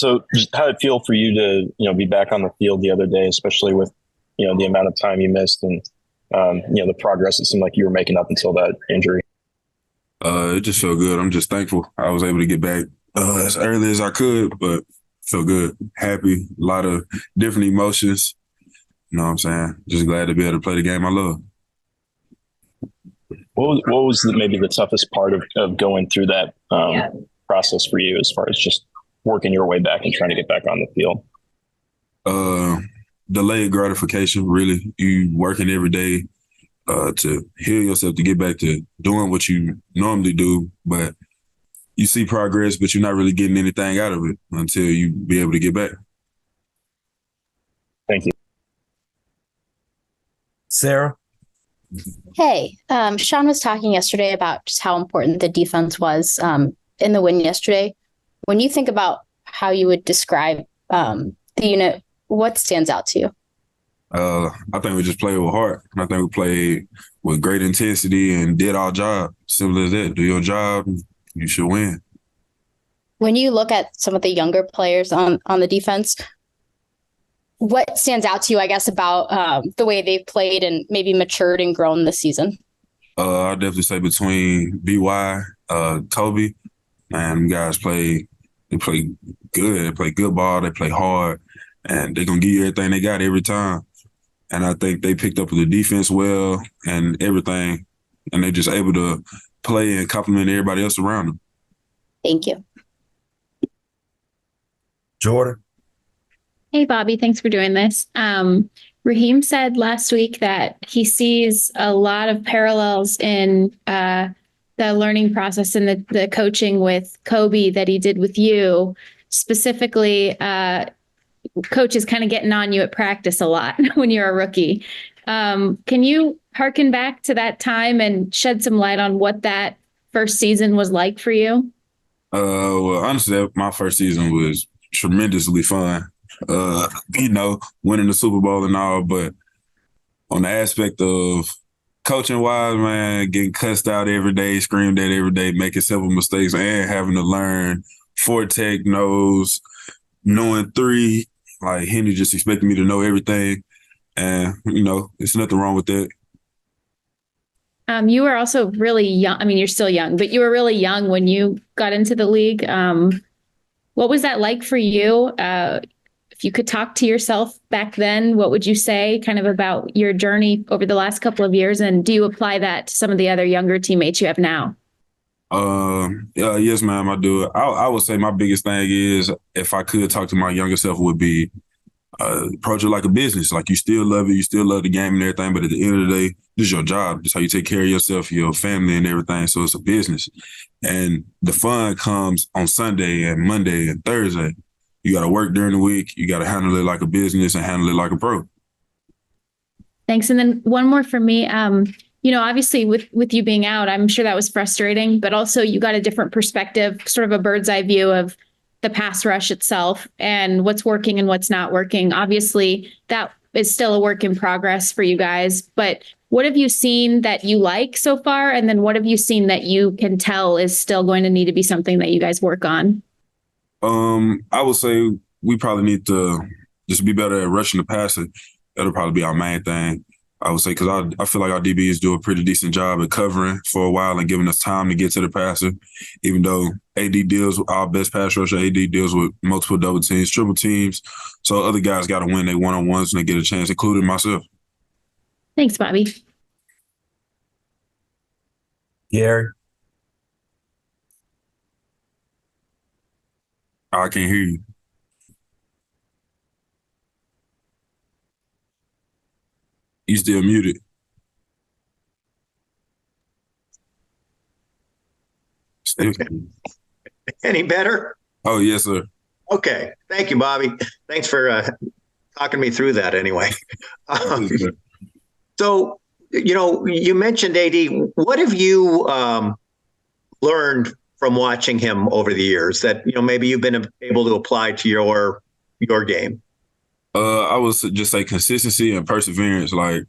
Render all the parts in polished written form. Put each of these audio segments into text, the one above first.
So just how did it feel for you to, be back on the field the other day, especially with, the amount of time you missed and, the progress it seemed like you were making up until that injury? It just felt good. I'm just thankful I was able to get back as early as I could, but felt good, happy, a lot of different emotions. You know what I'm saying? Just glad to be able to play the game I love. What was maybe the toughest part of going through that process for you as far as just working your way back and trying to get back on the field? Uh, Delayed gratification, really. You working every day to heal yourself to get back to doing what you normally do, but you see progress, but you're not really getting anything out of it until you be able to get back. Thank you. Sarah? Hey, Sean was talking yesterday about just how important the defense was in the win yesterday. When you think about how you would describe the unit, what stands out to you? I think we just played with heart. I think we played with great intensity and did our job. Simple as that. Do your job, you should win. When you look at some of the younger players on the defense, what stands out to you, I guess, about the way they've played and maybe matured and grown this season? I definitely say between BY, Toby, man, them guys they play good. They play good ball. They play hard, and they're gonna give you everything they got every time. And I think they picked up the defense well and everything, and they're just able to play and compliment everybody else around them. Thank you. Jordan? Hey, Bobby, thanks for doing this. Raheem said last week that he sees a lot of parallels in the learning process and the coaching with Kobe that he did with you. Specifically, coach is kind of getting on you at practice a lot when you're a rookie. Can you harken back to that time and shed some light on what that first season was like for you? Well, honestly, my first season was tremendously fun. Winning the Super Bowl and all, but on the aspect of coaching wise, man, getting cussed out every day, screamed at every day, making simple mistakes, and having to learn four tech knows, knowing three. Like Henry just expected me to know everything, and it's nothing wrong with that. You were also really young. I mean, you're still young, but you were really young when you got into the league. What was that like for you? If you could talk to yourself back then, what would you say kind of about your journey over the last couple of years? And do you apply that to some of the other younger teammates you have now? Yes, ma'am, I do. I would say my biggest thing is if I could talk to my younger self would be approach it like a business. Like you still love it, you still love the game and everything, but at the end of the day, this is your job. This is how you take care of yourself, your family and everything. So it's a business. And the fun comes on Sunday and Monday and Thursday. You got to work during the week. You got to handle it like a business and handle it like a pro. Thanks. And then one more for me. Obviously with you being out, I'm sure that was frustrating, but also you got a different perspective, sort of a bird's eye view of the pass rush itself and what's working and what's not working. Obviously, that is still a work in progress for you guys, but what have you seen that you like so far? And then what have you seen that you can tell is still going to need to be something that you guys work on? I would say we probably need to just be better at rushing the passer. That'll probably be our main thing. I would say because I feel like our DBs do a pretty decent job at covering for a while and giving us time to get to the passer, even though AD deals with our best pass rusher. AD deals with multiple double teams, triple teams. So other guys got to win their one-on-ones when they get a chance, including myself. Thanks, Bobby. Gary? I can't hear you. You still muted. Okay. Any better? Oh, yes, sir. Okay. Thank you, Bobby. Thanks for talking me through that anyway. So, you mentioned AD. What have you learned from watching him over the years that, maybe you've been able to apply to your game? I would just say consistency and perseverance. Like,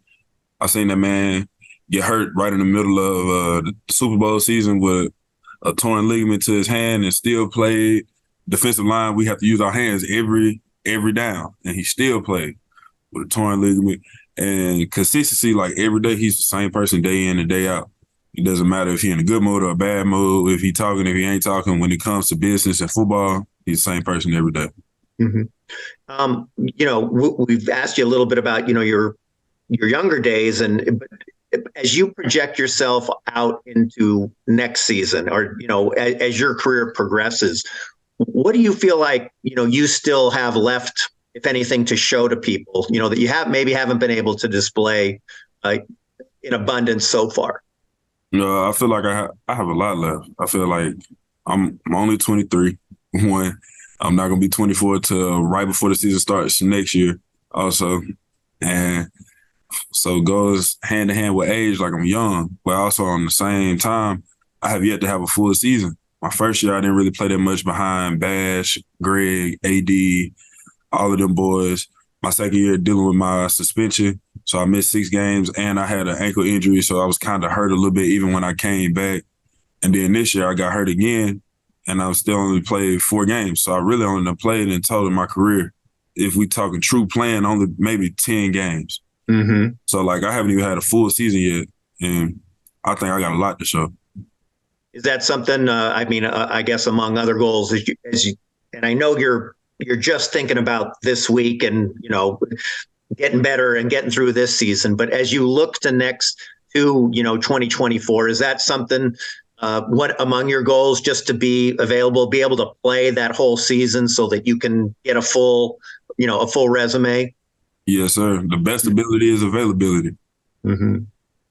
I seen that man get hurt right in the middle of the Super Bowl season with a torn ligament to his hand and still played defensive line, we have to use our hands every down, and he still played with a torn ligament. And consistency, like every day, he's the same person day in and day out. It doesn't matter if he's in a good mood or a bad mood, if he's talking, if he ain't talking. When it comes to business and football, he's the same person every day. We've asked you a little bit about, your younger days, but as you project yourself out into next season, or, as your career progresses, what do you feel like, you still have left, if anything, to show to people, that you haven't been able to display in abundance so far? No, I feel like I have a lot left. I feel like I'm only 23. One, I'm not gonna be 24 till right before the season starts next year. Also, and so it goes hand in hand with age. Like, I'm young, but also on the same time, I have yet to have a full season. My first year, I didn't really play that much behind Bash, Greg, AD, all of them boys. My second year dealing with my suspension, so I missed 6 games, and I had an ankle injury, so I was kind of hurt a little bit even when I came back. And then this year I got hurt again, and I still only played 4 games. So I really only done played in total in my career, if we talking true playing, only maybe 10 games. Mm-hmm. So, like, I haven't even had a full season yet, and I think I got a lot to show. Is that something? I guess among other goals, and I know you're just thinking about this week and getting better and getting through this season. But as you look to 2024, is that something? What among your goals, just to be available, be able to play that whole season so that you can get a full resume? Yes, sir. The best ability is availability. Mm-hmm.